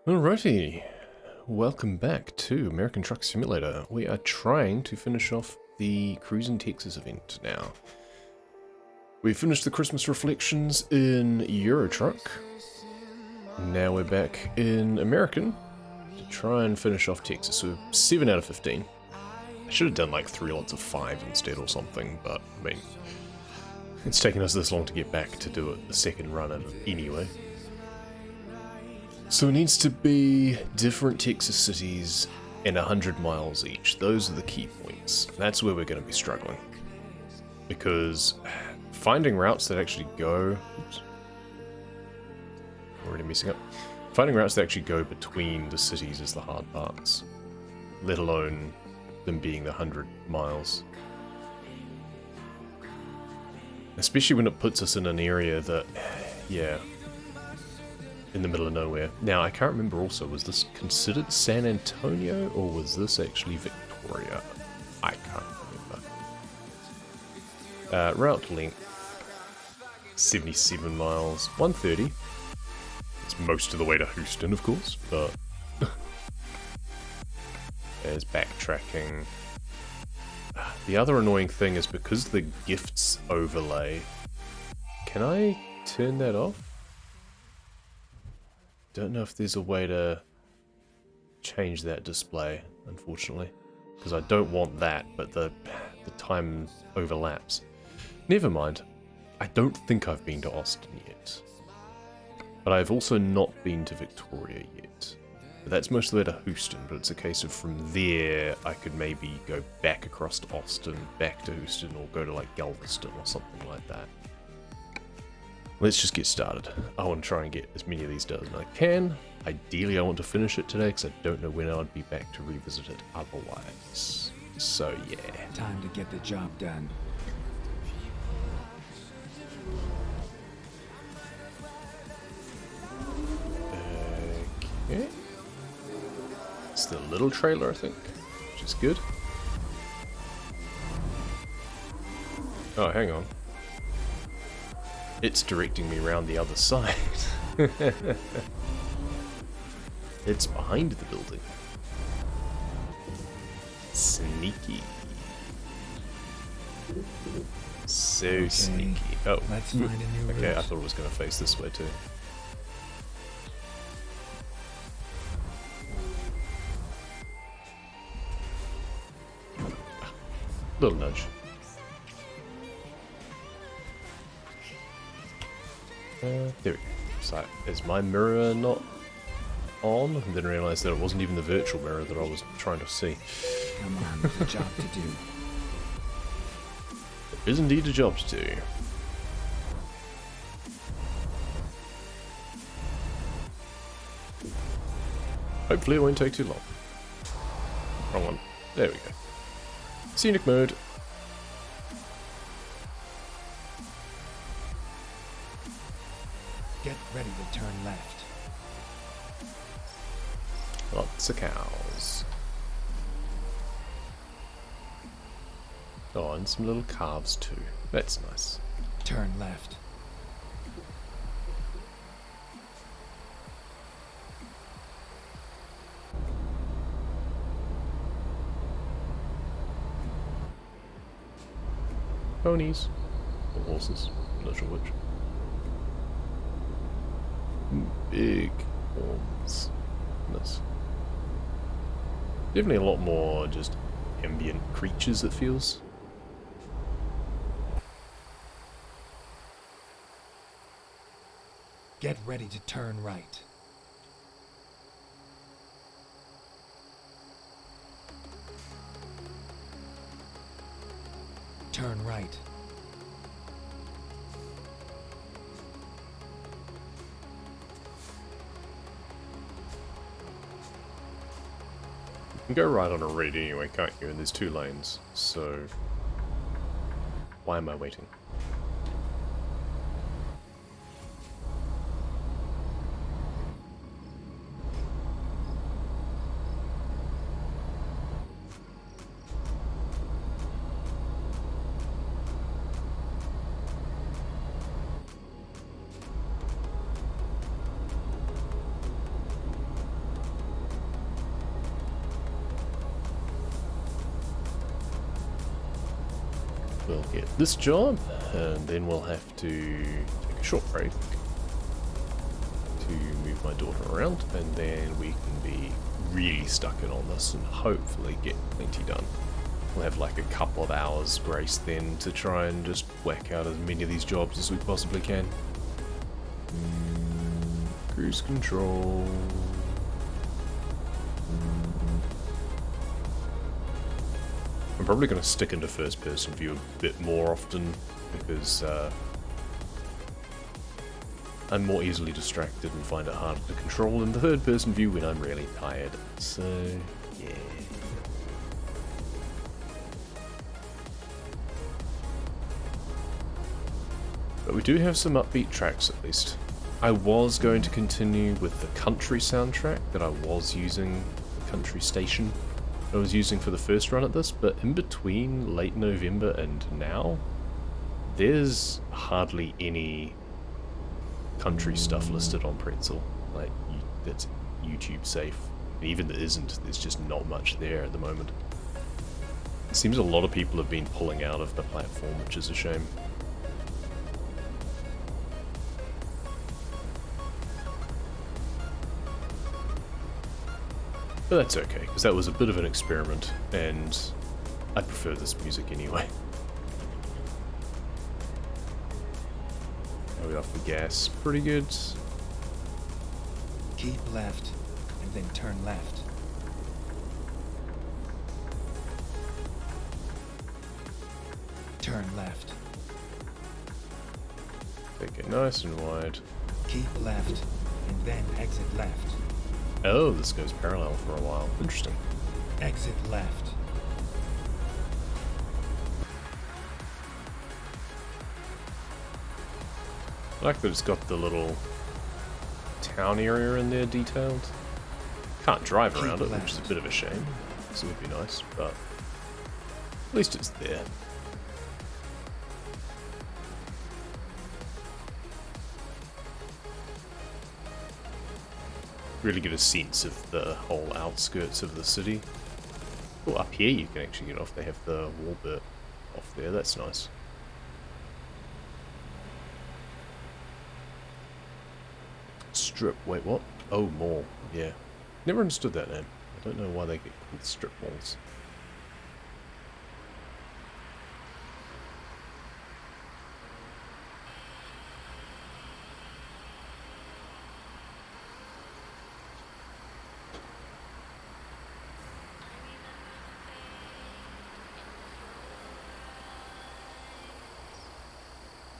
Alrighty, welcome back to American Truck Simulator. We are trying to finish off the Cruisin Texas event now. We finished the Christmas reflections in Euro Truck. Now we're back in American to try and finish off Texas. So 7 out of 15. I should have done like 3 lots of 5 instead or something, but I mean, it's taken us this long to get back to do it the second run at it anyway. So it needs to be different Texas cities and 100 miles each. Those are the key points. That's where we're going to be struggling. Because finding routes that actually go... Oops. Already messing up. Finding routes that actually go between the cities is the hard parts. Let alone them being the 100 miles. Especially when it puts us in an area that, yeah... in the middle of nowhere. Now, I can't remember also, was this considered San Antonio, or was this actually Victoria? I can't remember. Route length, 77 miles, 130. It's most of the way to Houston, of course, but... there's backtracking. The other annoying thing is because the gifts overlay... Can I turn that off? Don't know if there's a way to change that display, unfortunately, because I don't want that, but the time overlaps. Never mind. I don't think I've been to Austin yet, but I've also not been to Victoria yet. But that's most of the way to Houston, but it's a case of from there I could maybe go back across to Austin, back to Houston, or go to like Galveston or something like that. Let's just get started. I want to try and get as many of these done as I can. Ideally, I want to finish it today because I don't know when I'd be back to revisit it otherwise. So, yeah. Time to get the job done. Okay. It's the little trailer, I think, which is good. Oh, hang on. It's directing me around the other side. It's behind the building. Sneaky. So okay. Sneaky. Oh, let's find a new okay, route. I thought it was going to face this way too. Little nudge. There we go. So, is my mirror not on? I didn't realise that it wasn't even the virtual mirror that I was trying to see. Come on, there's a job to do. There is indeed a job to do. Hopefully it won't take too long. Wrong one. There we go. Scenic mode. Get ready to turn left. Lots of cows. Oh, and some little calves too. That's nice. Turn left. Ponies. Or horses. Not sure which. Big horns. Nice. Definitely a lot more just ambient creatures, it feels. Get ready to turn right. Turn right. You can go right on a red anyway, can't you? And there's 2 lanes, so... why am I waiting? We'll get this job, and then we'll have to take a short break to move my daughter around, and then we can be really stuck in on this and hopefully get plenty done. We'll have like a couple of hours grace then to try and just whack out as many of these jobs as we possibly can. Cruise control. I'm probably going to stick into first person view a bit more often because I'm more easily distracted and find it harder to control in the third person view when I'm really tired. So, yeah. But we do have some upbeat tracks at least. I was going to continue with the country soundtrack that I was using, the country station I was using for the first run at this, but in between late November and now, there's hardly any country stuff listed on Pretzel. Like, that's YouTube safe. And even there isn't, there's just not much there at the moment. It seems a lot of people have been pulling out of the platform, which is a shame. But that's okay, because that was a bit of an experiment, and I prefer this music anyway. Are we off the gas? Pretty good. Keep left, and then turn left. Turn left. Take it nice and wide. Keep left, and then exit left. Oh, this goes parallel for a while. Interesting. Exit left. I like that it's got the little town area in there detailed. Can't drive around it, which is a bit of a shame. This would be nice, but at least it's there. Really get a sense of the whole outskirts of the city. Oh, up here you can actually get off. They have the wall bit off there. That's nice. Strip. Wait, what? Oh, mall. Yeah. Never understood that name. I don't know why they get called strip malls.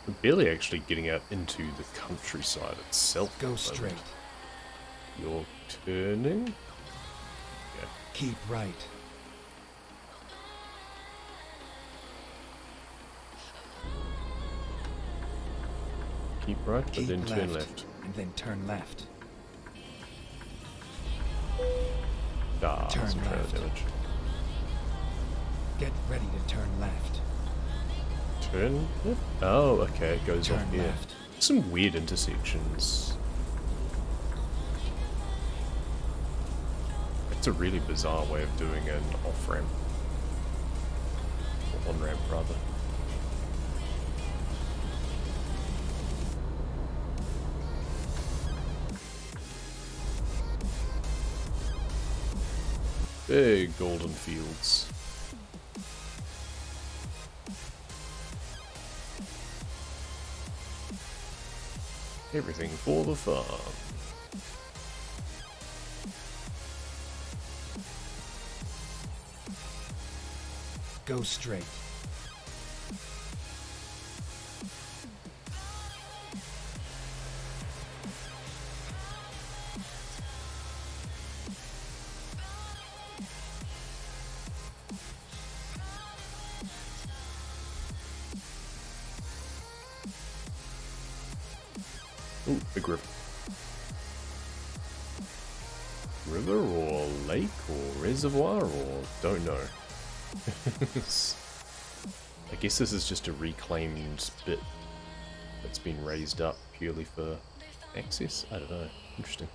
We're barely actually getting out into the countryside itself. Go straight. You're turning? Yeah. Keep right. Keep right, but Keep then turn left. And then turn left. Ah, Turn some trailer left. damage. Get ready to turn left. Turn left? Oh, okay, it goes off Turn here. left. Some weird intersections. It's a really bizarre way of doing an off-ramp. Or on-ramp, rather. Big golden fields. Everything for the farm. Go straight. Ooh, big river. River or lake or reservoir or don't know. I guess this is just a reclaimed bit that's been raised up purely for access? I don't know. Interesting.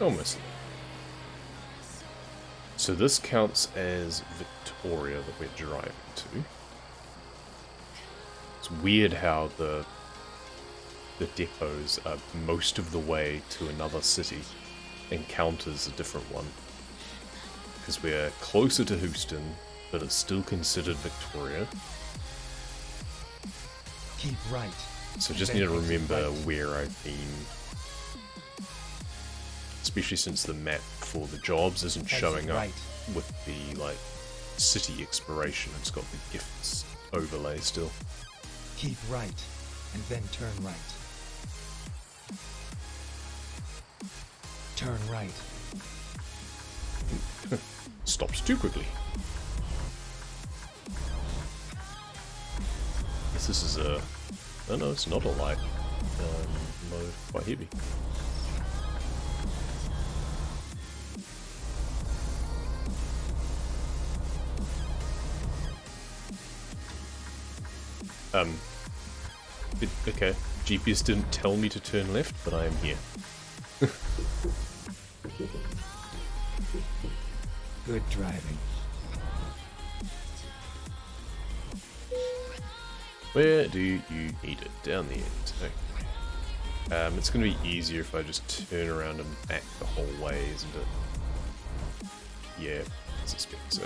Almost. So this counts as Victoria that we're driving to. It's weird how the depots are most of the way to another city and count as a different one. Because we're closer to Houston, but it's still considered Victoria. Keep right. So just need to remember where I've been. Especially since the map for the jobs isn't showing up with the like city exploration. It's got the gifts overlay still. Keep right, and then turn right. Turn right. Stops too quickly. This is a... Oh no, it's not a light mode. Quite heavy. Okay, GPS didn't tell me to turn left, but I am here. Good driving. Where do you need it? Down the end. Okay. It's going to be easier if I just turn around and back the whole way, isn't it? Yeah, I suspect so.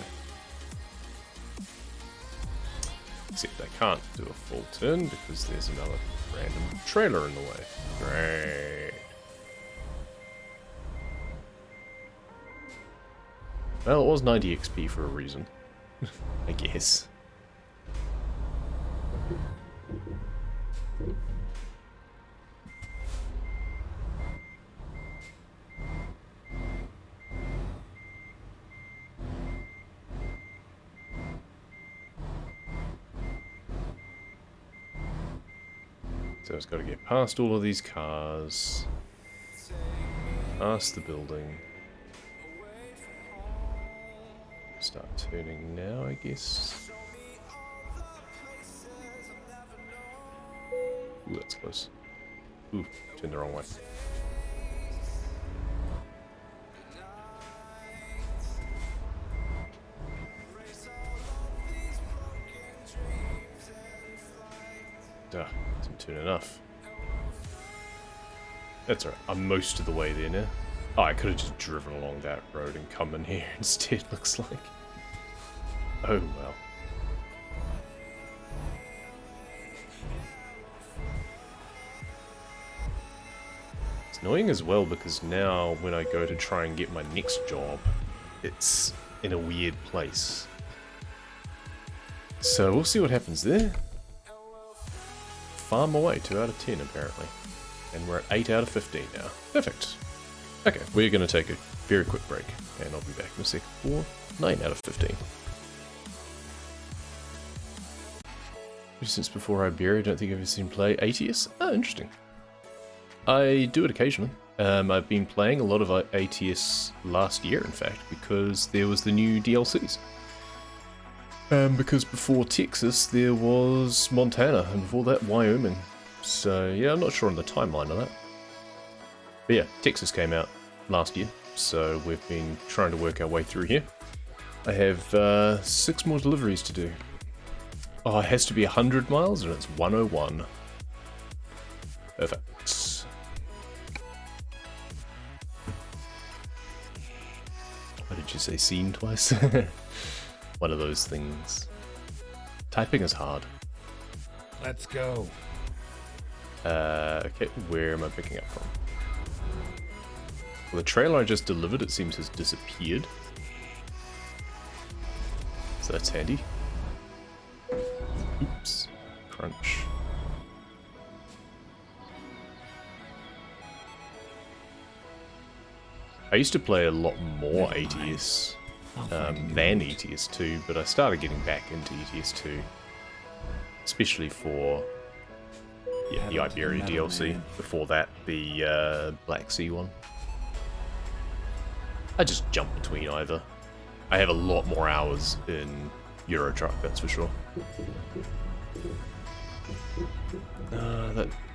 Except I can't do a full turn because there's another random trailer in the way. Great. Well, it was 90 XP for a reason, I guess. So it's got to get past all of these cars, past the building. Start turning now, I guess. Ooh, that's close. Ooh, turned the wrong way. Duh, didn't turn enough. That's alright, I'm most of the way there now. Oh, I could have just driven along that road and come in here instead, looks like. Oh well. It's annoying as well because now when I go to try and get my next job, it's in a weird place. So we'll see what happens there. Farm away, 2 out of 10 apparently. And we're at 8 out of 15 now. Perfect. Okay, we're going to take a very quick break, and I'll be back in a sec for 9 out of 15. Since before Iberia, I don't think I've ever seen play ATS. Oh, interesting. I do it occasionally. I've been playing a lot of ATS last year, in fact, because there was the new DLCs. Because before Texas, there was Montana, and before that, Wyoming. So, yeah, I'm not sure on the timeline of that. But yeah, Texas came out last year, so we've been trying to work our way through here. I have 6 more deliveries to do. Oh, it has to be 100 miles, and it's 101. Perfect. Why did you say scene twice? One of those things. Typing is hard. Let's go. Okay, where am I picking up from? Well, the trailer I just delivered, it seems, has disappeared. So that's handy. Oops. Crunch. I used to play a lot more ATS than ETS 2, but I started getting back into ETS 2. Especially for the Iberia DLC. Before that, the Black Sea one. I just jump between either. I have a lot more hours in Euro Truck, that's for sure.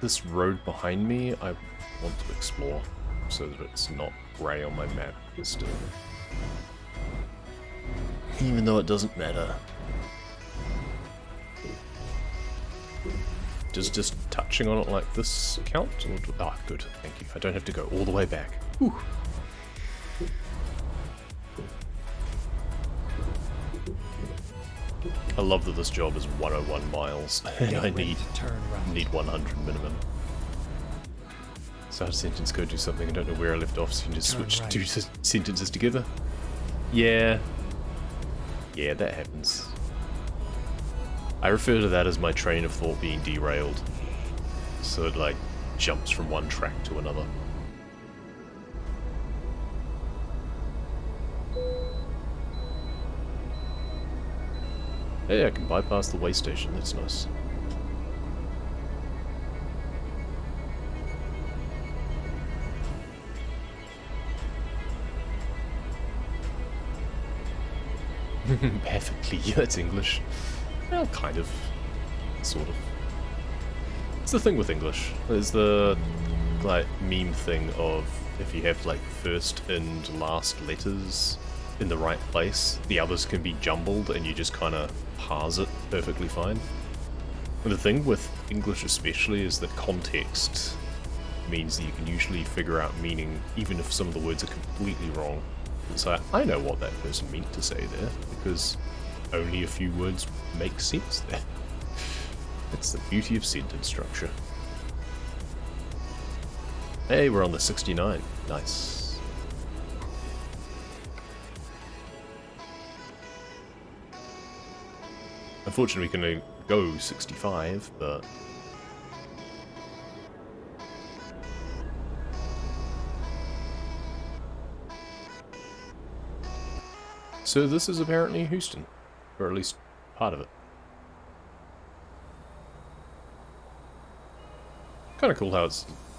This road behind me, I want to explore. so that it's not grey on my map still. Even though it doesn't matter. Does just touching on it like this count? Ah, good, thank you. I don't have to go all the way back. Whew. I love that this job is 101 miles, and I need 100 minimum. Start a sentence, go do something, I don't know where I left off, so you can just switch two sentences together. Yeah. Yeah, that happens. I refer to that as my train of thought being derailed. So it, like, jumps from one track to another. Hey, I can bypass the way station, that's nice. Perfectly, that's English. Well, kind of. Sort of. It's the thing with English. There's the, like, meme thing of if you have, like, first and last letters in the right place, the others can be jumbled and you just kind of parse it perfectly fine. And the thing with English especially is that context means that you can usually figure out meaning even if some of the words are completely wrong. So I know what that person meant to say there, because only a few words make sense there. That's the beauty of sentence structure. Hey, we're on the 69. Nice. Unfortunately, we can only go 65, but... So this is apparently Houston, or at least part of it. Kind of cool how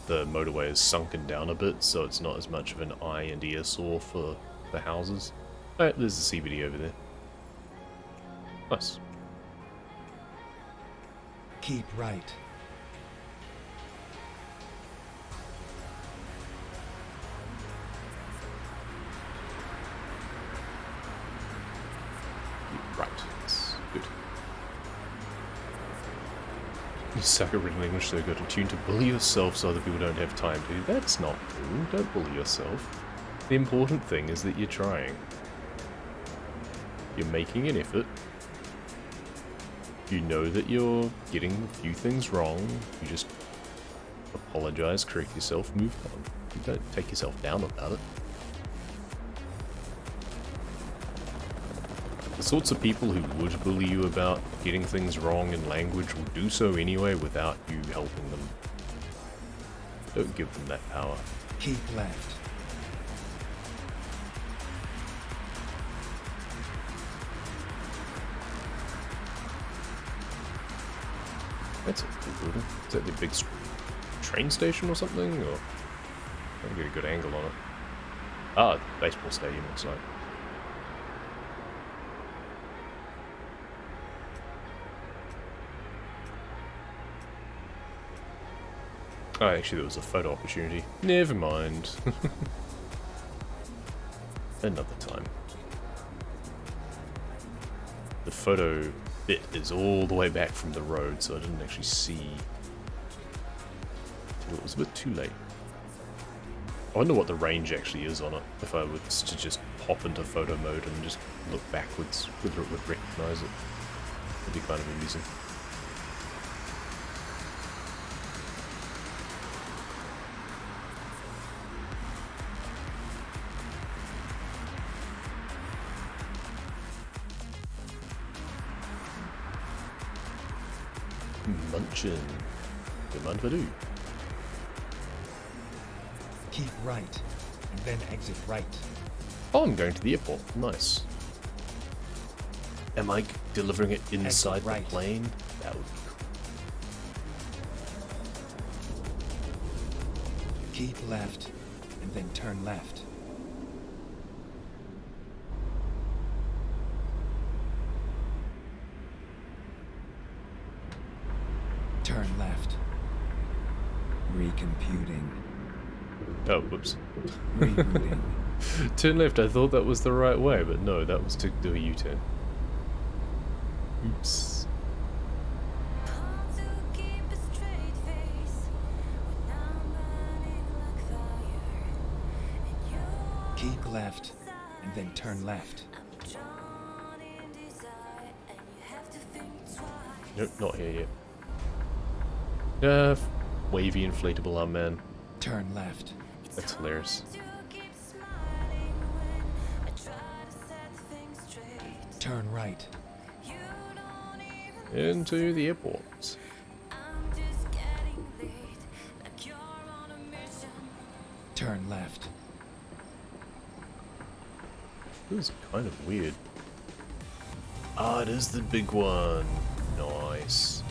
the motorway is sunken down a bit, so it's not as much of an eye and ear sore for the houses. Alright, there's the CBD over there. Nice. Keep right. Right, that's good. You suck at written English, so got a tune to bully yourself so other people don't have time to. That's not true. Don't bully yourself. The important thing is that you're trying. You're making an effort. You know that you're getting a few things wrong. You just apologize, correct yourself, move on. You don't take yourself down about it. The sorts of people who would bully you about getting things wrong in language will do so anyway without you helping them. Don't give them that power. Keep left. That's a cool building. Is that the big train station or something? Or I can get a good angle on it. Ah, baseball stadium looks like. Oh, actually there was a photo opportunity. Never mind. Another time. The photo bit is all the way back from the road, so I didn't actually see till it was a bit too late. I wonder what the range actually is on it, if I was to just pop into photo mode and just look backwards, whether it would recognize it. It'd be kind of amusing. Munchin. Good man for do. Keep right, and then exit right. Oh, I'm going to the airport. Nice. Am I delivering it inside the plane? That would be cool. Keep left, and then turn left. Turn left. Recomputing. Oh, whoops. Rebooting. Turn left, I thought that was the right way, but no, that was to do a U-turn. Oops. Keep left, and then turn left. Nope, not here yet. Wavy inflatable arm man. Turn left. That's hilarious. Turn right. Into the airport. Turn left. This is kind of weird. Ah, it is the big one. Nice.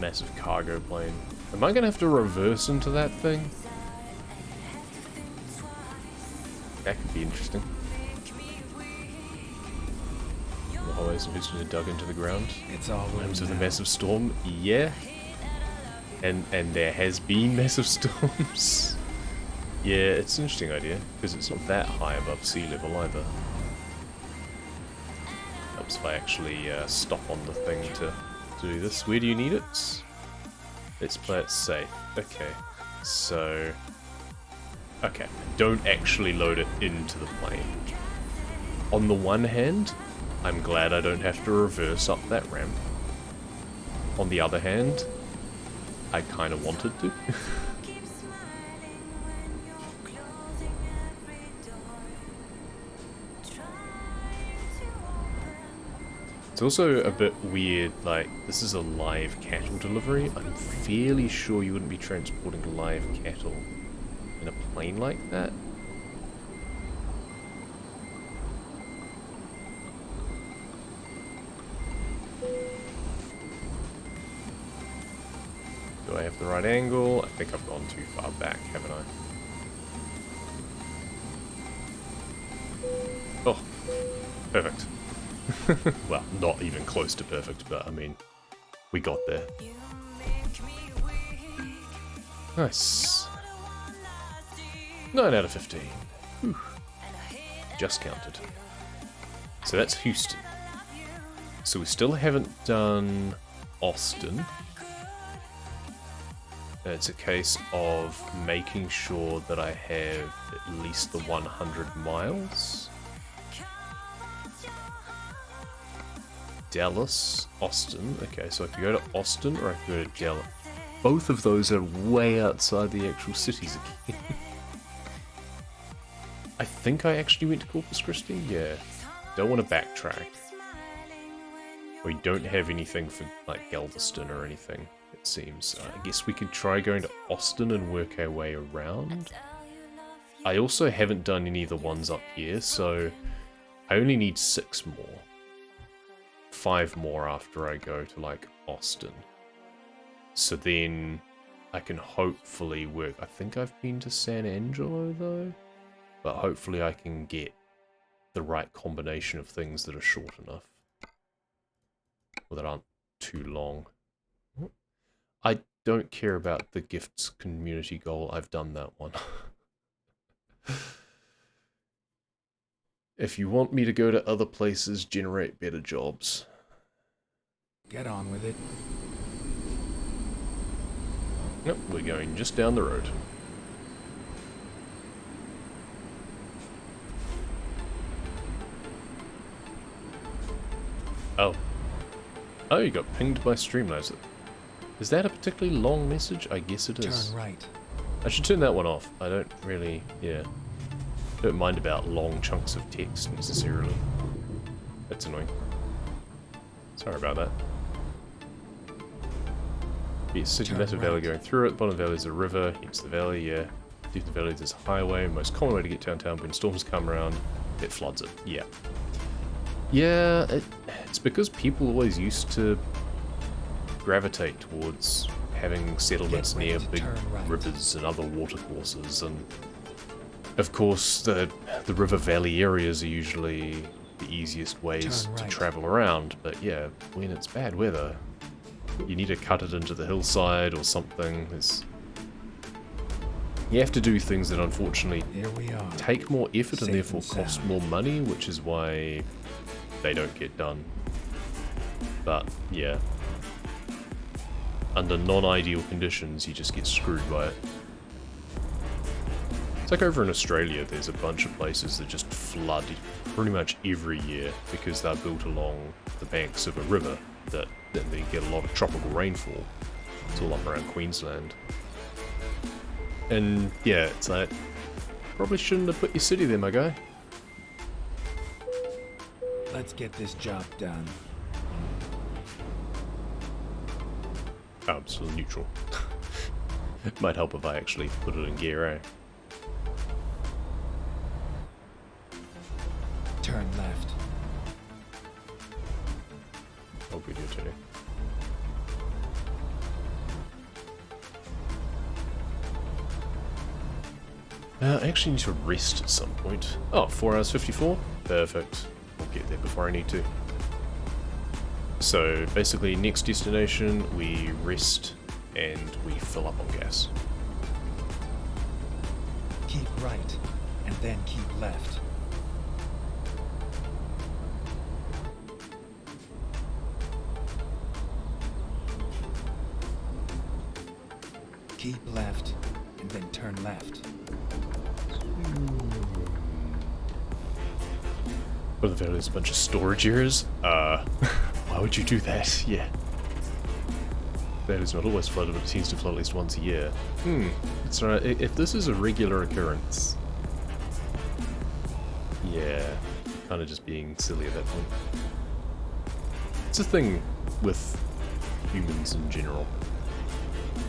Massive cargo plane. Am I gonna have to reverse into that thing? That could be interesting. The highways and who's dug into the ground. It's all In terms of the now. massive storm, yeah. And there has been massive storms. Yeah, it's an interesting idea, because it's not that high above sea level either. Helps if I actually stop on the thing to do this. Where do you need it? Let's play it safe. Okay, so... Okay, don't actually load it into the plane. On the one hand, I'm glad I don't have to reverse up that ramp. On the other hand, I kind of wanted to. It's also a bit weird, like, this is a live cattle delivery. I'm fairly sure you wouldn't be transporting live cattle in a plane like that. Do I have the right angle? I think I've gone too far back, haven't I? Oh, perfect. Well, not even close to perfect, but I mean, we got there. Nice. 9 out of 15. Whew. Just counted. So that's Houston. So we still haven't done Austin. And it's a case of making sure that I have at least the 100 miles. Dallas, Austin. Okay, so I can go to Austin or I can go to Dallas. Both of those are way outside the actual cities again. I think I actually went to Corpus Christi? Yeah. Don't want to backtrack. We don't have anything for, like, Galveston or anything, it seems. I guess we could try going to Austin and work our way around. I also haven't done any of the ones up here, so I only need 6 more. 5 more after I go to, like, Austin. So then I can hopefully work... I think I've been to San Angelo, though. But hopefully I can get the right combination of things that are short enough. Or that aren't too long. I don't care about the gifts community goal. I've done that one. If you want me to go to other places, generate better jobs. Get on with it. Nope, we're going just down the road. Oh. Oh, you got pinged by Streamlabs. Is that a particularly long message? I guess it is. Turn right. I should turn that one off. I don't really, yeah. Don't mind about long chunks of text necessarily. That's annoying. Sorry about that. Yeah, city Turn massive valley right. going through it. Bottom of the valley is a river. Hence the valley, yeah. Deep in the valley there's a highway. Most common way to get downtown when storms come around. It floods it. Yeah. Yeah, it's because people always used to gravitate towards having settlements Get ready near to big turn right. rivers and other watercourses, and of course the river valley areas are usually the easiest ways Turn to right. travel around, but yeah, when it's bad weather, You need to cut it into the hillside or something. You have to do things that unfortunately Here we are. take more effort and Safe therefore and cost sound. more money, which is why they don't get done. But yeah, under non-ideal conditions, you just get screwed by it. It's like over in Australia, there's a bunch of places that just flood pretty much every year because they're built along the banks of a river that then they get a lot of tropical rainfall. It's all up around Queensland. And yeah, it's like, probably shouldn't have put your city there, my guy. Let's get this job done. Oh, I'm still neutral. Might help if I actually put it in gear, eh? Turn left. Oh, good, you're turning. I actually need to rest at some point. Oh, 4 hours 54? Perfect. I'll get there before I need to. So, basically, next destination, we rest and we fill up on gas. Keep right, and then keep left. Keep left, and then turn left. What are the there's a bunch of storage areas? Why would you do that? Yeah. That is not always flooded, but it seems to flood at least once a year. It's right. If this is a regular occurrence... Yeah. Kind of just being silly at that point. It's a thing with humans in general.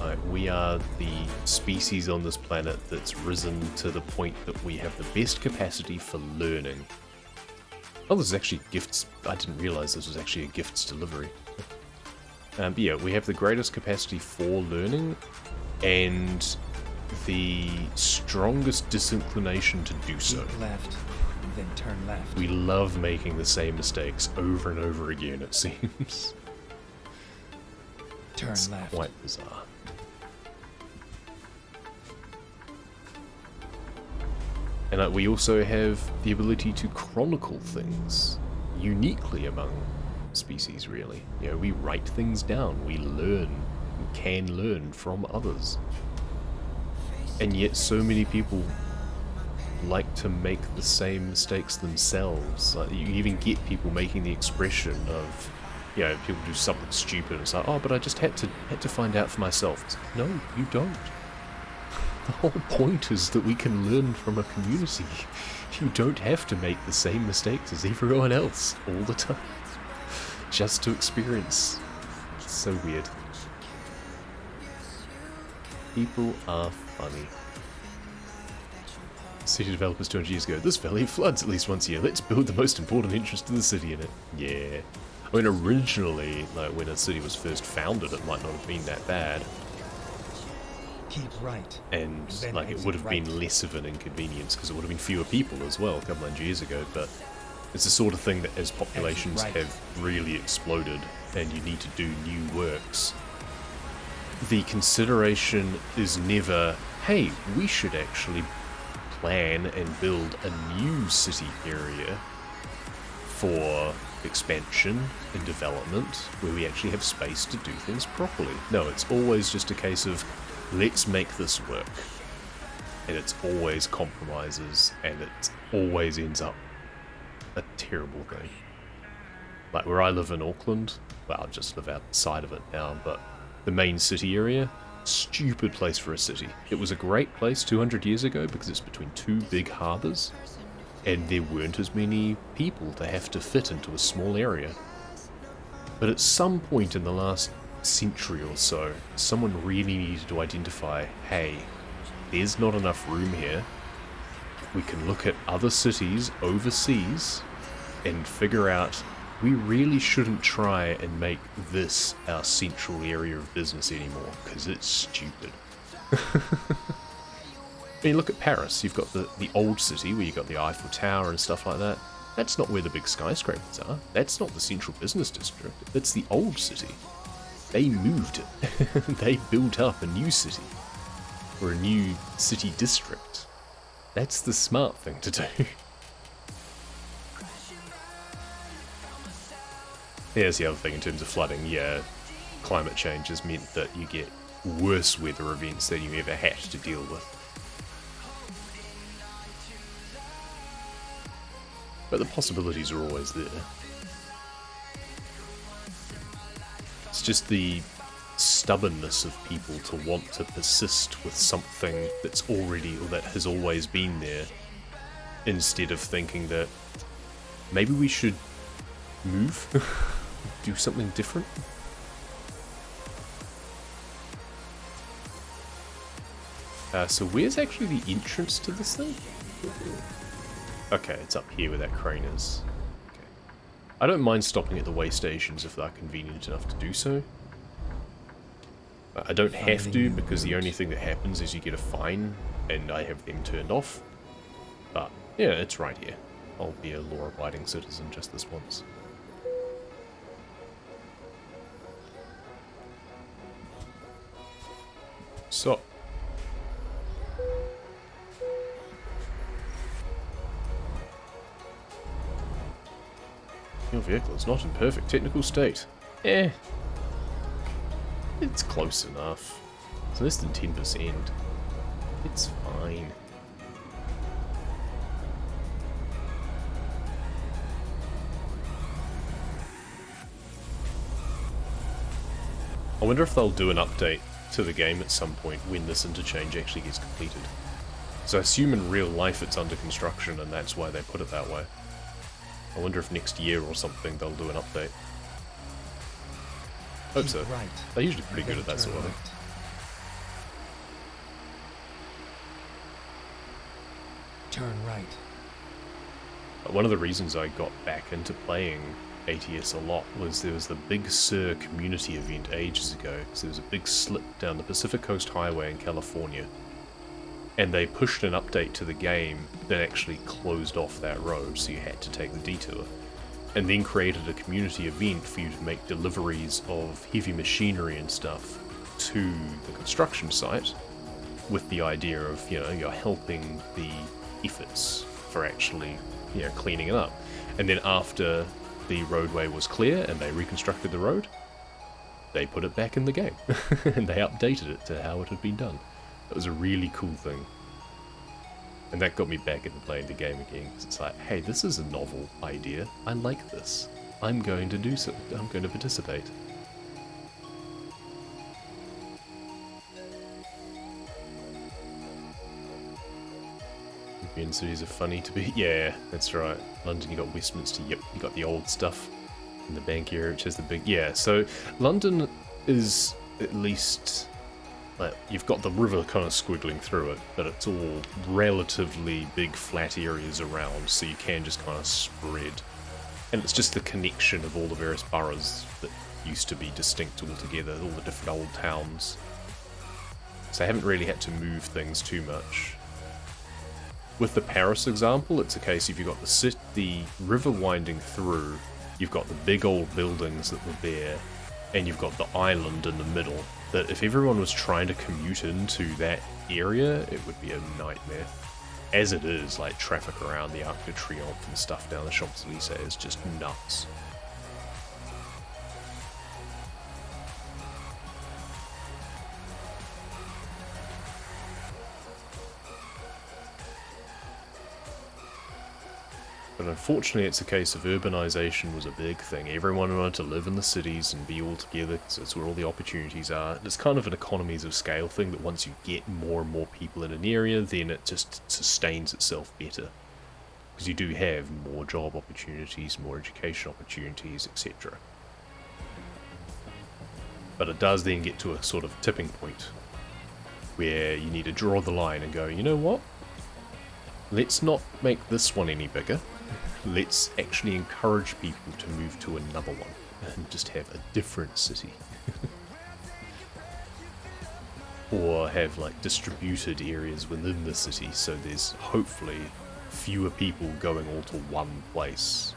Like, we are the species on this planet that's risen to the point that we have the best capacity for learning. Oh, this is actually gifts. I didn't realize this was actually a gifts delivery. But yeah, we have the greatest capacity for learning and the strongest disinclination to do so. Keep left, and then turn left. We love making the same mistakes over and over again, it seems. Turn It's left. quite bizarre. And we also have the ability to chronicle things uniquely among species, really. You know, we write things down, we learn, we can learn from others. And yet so many people like to make the same mistakes themselves. Like, you even get people making the expression of, you know, people do something stupid and it's like, oh, but I just had to find out for myself. It's like, no, you don't. The whole point is that we can learn from a community. You don't have to make the same mistakes as everyone else all the time. Just to experience. It's so weird. People are funny. City developers 200 years ago. This valley floods at least once a year. Let's build the most important interest in the city in it. Yeah. I mean, originally, like, when a city was first founded, it might not have been that bad. Keep right. And Then like, it exit would have right. been less of an inconvenience because it would have been fewer people as well a couple of years ago, but it's the sort of thing that as populations right. have really exploded and you need to do new works, the consideration is never, hey, we should actually plan and build a new city area for expansion and development where we actually have space to do things properly. No, it's always just a case of, let's make this work. And it's always compromises, and it always ends up a terrible thing. Like where I live in Auckland, well, I just live outside of it now, but the main city area, stupid place for a city. It was a great place 200 years ago because it's between two big harbours, and there weren't as many people to have to fit into a small area. But at some point in the last century or so, someone really needed to identify, hey, there's not enough room here. We can look at other cities overseas and figure out we really shouldn't try and make this our central area of business anymore, because it's stupid. I mean, look at Paris. You've got the old city where you've got the Eiffel Tower and stuff like that. That's not where the big skyscrapers are. That's not the central business district. That's the old city. they moved it. They built up a new city. Or a new city district. That's the smart thing to do. Here's the other thing in terms of flooding. Yeah, climate change has meant that you get worse weather events than you ever had to deal with. But the possibilities are always there. It's just the stubbornness of people to want to persist with something that's already, or that has always been there, instead of thinking that maybe we should move, do something different. So where's actually the entrance to this thing? Okay, it's up here where that crane is. Okay. I don't mind stopping at the way stations if they're convenient enough to do so. I don't have to, because the only thing that happens is you get a fine, and I have them turned off. But, yeah, it's right here. I'll be a law-abiding citizen just this once. So. Your vehicle is not in perfect technical state. Eh. It's close enough. It's less than 10%. It's fine. I wonder if they'll do an update to the game at some point when this interchange actually gets completed. So I assume in real life it's under construction and that's why they put it that way. I wonder if next year or something they'll do an update. Hope so. Right. They're usually pretty good at that sort of thing. Turn right. But one of the reasons I got back into playing ATS a lot was there was the Big Sur community event ages ago. So there was a big slip down the Pacific Coast Highway in California. And they pushed an update to the game that actually closed off that road, so you had to take the detour. And then created a community event for you to make deliveries of heavy machinery and stuff to the construction site, with the idea of, you know, you're helping the efforts for actually, you know, cleaning it up. And then after the roadway was clear and they reconstructed the road, they put it back in the game. And they updated it to how it had been done. That was a really cool thing. And that got me back into playing the game again, because it's like, hey, this is a novel idea. I like this. I'm going to do so. I'm going to participate. European cities are funny to be. Yeah, that's right. London, you got Westminster. Yep, you got the old stuff in the bank area, which has the big. Yeah, so London is at least. Like, you've got the river kind of squiggling through it, but it's all relatively big flat areas around, so you can just kind of spread. And it's just the connection of all the various boroughs that used to be distinct altogether, all the different old towns. So I haven't really had to move things too much. With the Paris example, it's a case if you've got the river winding through, you've got the big old buildings that were there, and you've got the island in the middle. That if everyone was trying to commute into that area, it would be a nightmare. As it is, like, traffic around the Arc de Triomphe and stuff down the Champs-Elysees is just nuts. But unfortunately, it's a case of urbanization was a big thing. Everyone wanted to live in the cities and be all together, because that's where all the opportunities are. It's kind of an economies of scale thing, that once you get more and more people in an area, then it just sustains itself better. Because you do have more job opportunities, more education opportunities, etc. But it does then get to a sort of tipping point, where you need to draw the line and go, you know what? Let's not make this one any bigger. Let's actually encourage people to move to another one and just have a different city. Or have like distributed areas within the city, so there's hopefully fewer people going all to one place.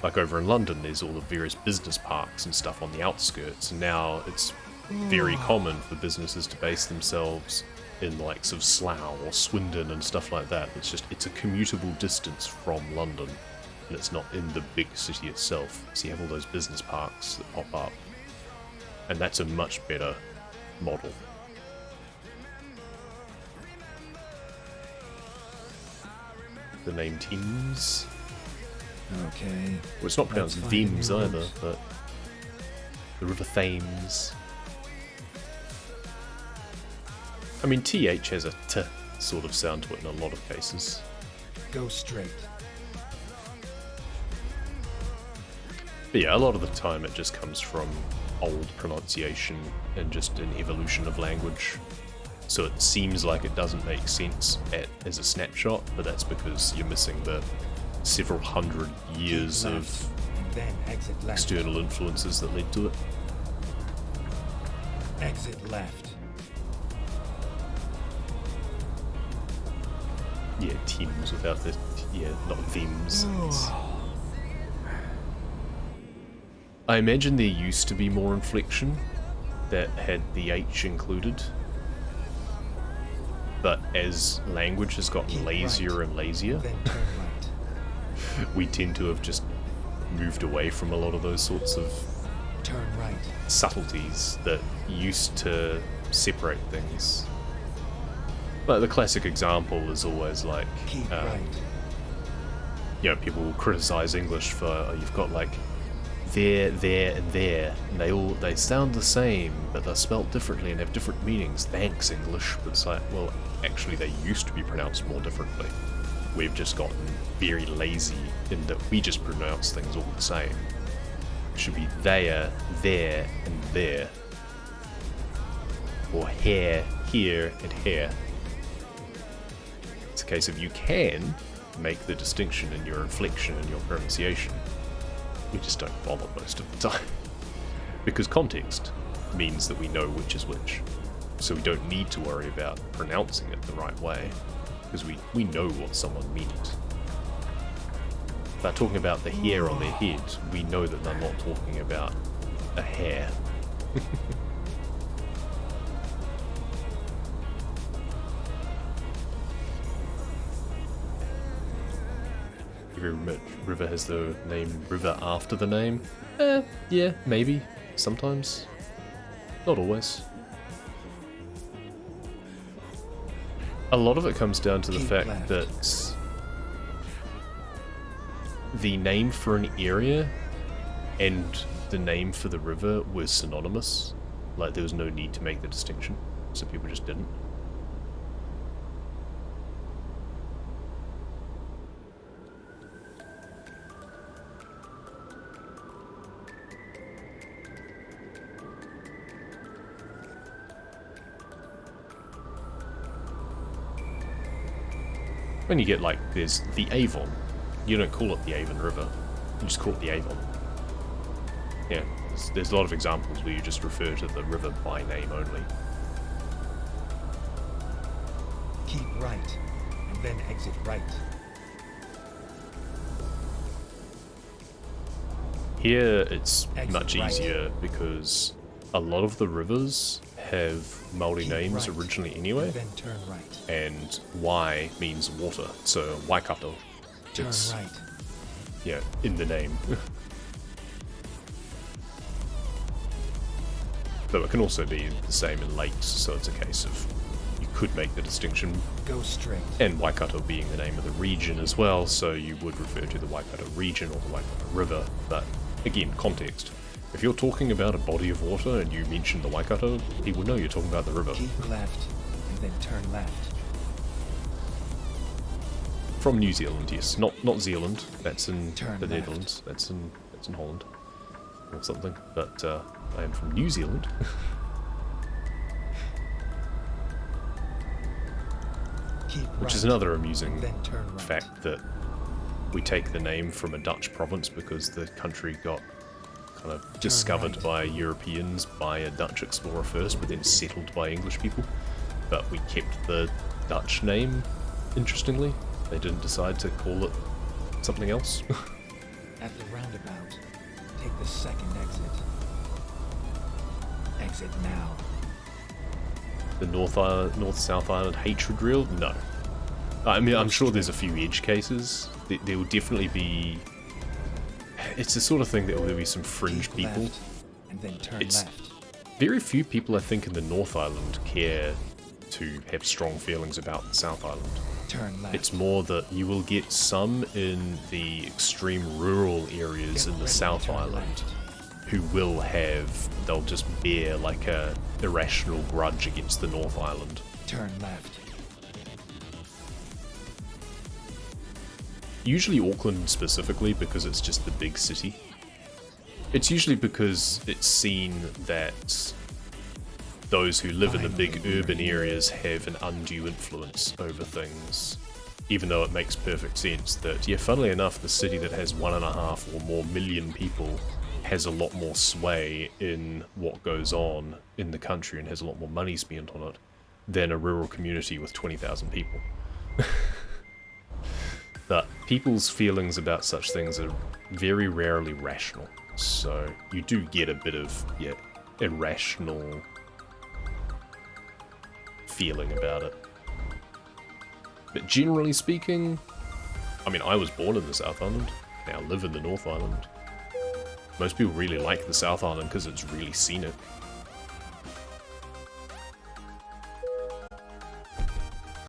Like over in London, there's all the various business parks and stuff on the outskirts, and now it's very common for businesses to base themselves in the likes of Slough or Swindon and stuff like that. It's a commutable distance from London, and it's not in the big city itself. So you have all those business parks that pop up, and that's a much better model. The name Thames. Okay. Well, it's not pronounced Let's find a Thames new either, route. but the River Thames. I mean, TH has a T sort of sound to it in a lot of cases. Go straight. But yeah, a lot of the time it just comes from old pronunciation and just an evolution of language. So it seems like it doesn't make sense as a snapshot, but that's because you're missing the several hundred years Keep of left, and then exit left. external influences that led to it. Exit left. Yeah, Thames without the... yeah, not themes. I imagine there used to be more inflection that had the H included. But as language has gotten Keep lazier right, and lazier, Then turn right. we tend to have just moved away from a lot of those sorts of Turn right. subtleties that used to separate things. But the classic example is always like, Keep right. you know, people will criticize English for, oh, you've got like there, and there, and they sound the same, but they're spelt differently and have different meanings. Thanks, English. But it's like, well, actually they used to be pronounced more differently. We've just gotten very lazy in that we just pronounce things all the same. It should be there, and there. Or here, here, and here. It's a case of you can make the distinction in your inflection and your pronunciation. We just don't bother most of the time. Because context means that we know which is which. So we don't need to worry about pronouncing it the right way, because we know what someone means. If they're talking about the hair on their head, we know that they're not talking about a hair. Every river has the name river after the name. Yeah, maybe. Sometimes. Not always. A lot of it comes down to the Keep fact left. that the name for an area and the name for the river were synonymous. Like, there was no need to make the distinction, so people just didn't. When you get like, there's the Avon. You don't call it the Avon River. You just call it the Avon. Yeah, there's a lot of examples where you just refer to the river by name only. Keep right, and then exit right. Here it's Exit much right. easier because a lot of the rivers have Māori Keep names right, originally anyway, and then turn right. and Y means water, so Waikato. Turn It's, right. yeah, in the name. Though it can also be the same in lakes, so it's a case of you could make the distinction, Go straight. and Waikato being the name of the region as well, so you would refer to the Waikato region or the Waikato River, but again, context. If you're talking about a body of water and you mention the Waikato, he would know you're talking about the river. Keep left, and then turn left. From New Zealand, yes. Not Zealand, that's in Turn the left. Netherlands, that's in Holland, or something, but I am from New Zealand. Keep Which right, is another amusing and then turn right. fact that we take the name from a Dutch province because the country got kind of discovered right. by Europeans by a Dutch explorer first, but then settled by English people. But we kept the Dutch name, interestingly. They didn't decide to call it something else. At the roundabout, take the second exit. Exit now. The North-South Island hatred reel? No. I mean, I'm sure there's a few edge cases. There will definitely be... It's the sort of thing that there will be some fringe Keep people. left, and then turn It's left. very few people, I think, in the North Island care to have strong feelings about the South Island. Turn left. It's more that you will get some in the extreme rural areas in the South Island who will have, they'll just bear like a irrational grudge against the North Island. Turn left. Usually Auckland specifically, because it's just the big city. It's usually because it's seen that those who live in the big urban areas have an undue influence over things. Even though it makes perfect sense that, yeah, funnily enough, the city that has 1.5 or more million people has a lot more sway in what goes on in the country and has a lot more money spent on it than a rural community with 20,000 people. But people's feelings about such things are very rarely rational, so you do get a bit of, yeah, irrational feeling about it. But generally speaking, I mean, I was born in the South Island, now live in the North Island. Most people really like the South Island because it's really scenic.